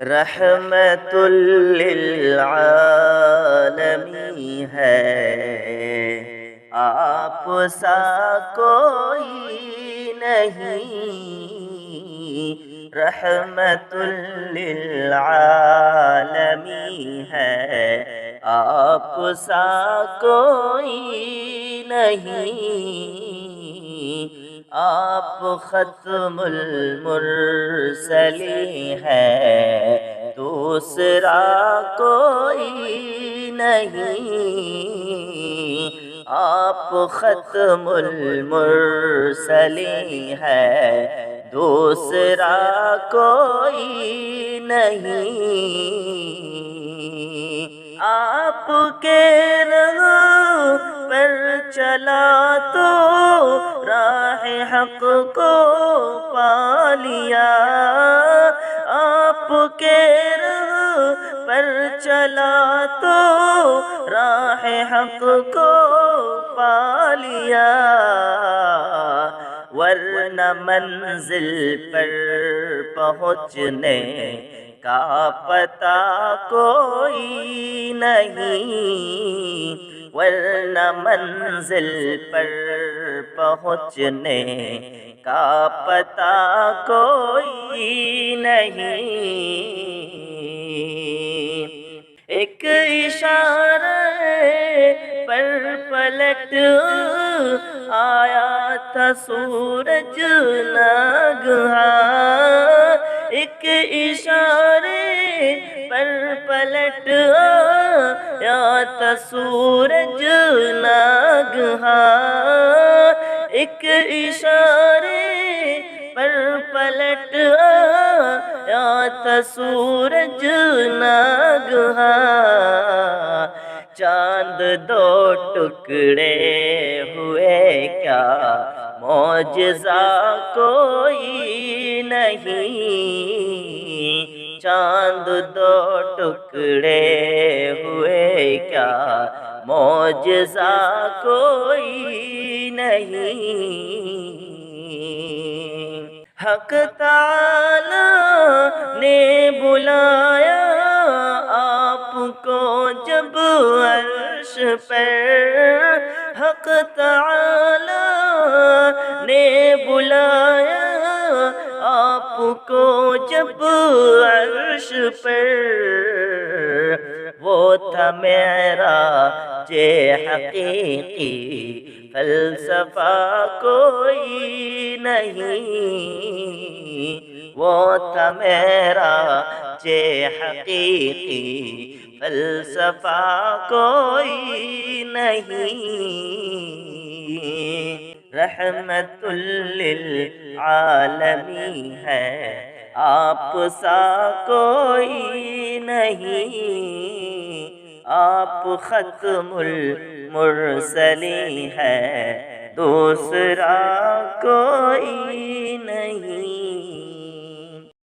رحمت للعالمین ہے، آپ سا کوئی نہیں۔ رحمت للعالمین ہے، آپ سا کوئی نہیں۔ آپ ختم المرسلین ہے، دوسرا کوئی نہیں۔ آپ ختم المرسلین ہے، دوسرا کوئی نہیں۔ آپ کے راہ پر چلا تو راہ حق کو پا لیا، آپ کے راہ پر چلا تو راہ حق کو پا لیا، ورنہ منزل پر پہنچنے کا پتہ کوئی نہیں۔ ورنہ منزل پر پہنچنے کا پتہ کوئی نہیں۔ ایک اشارے پر پلٹ آیا تھا سورج ناگہاں، ایک اشارے پر پلٹ آیا تھا سورج ناگہاں، ایک اشارے پر پلٹ آیا تھا سورج ناگہاں۔ چاند دو ٹکڑے ہوئے کیا معجزہ کوئی نہیں۔ چاند دو ٹکڑے ہوئے کیا معجزہ کوئی نہیں۔ حق تعالی نے بلایا آپ کو جب عرش پر، حق تعالی نے بلایا آپ کو جب عرش پر، وہ تھا معراج حقیقی، فلسفہ کوئی نہیں۔ وہ تھا معراج حقیقی، فلسفہ کوئی نہیں۔ رحمت للعالمین ہے، آپ سا کوئی نہیں۔ آپ ختم المرسلین ہے، دوسرا کوئی نہیں۔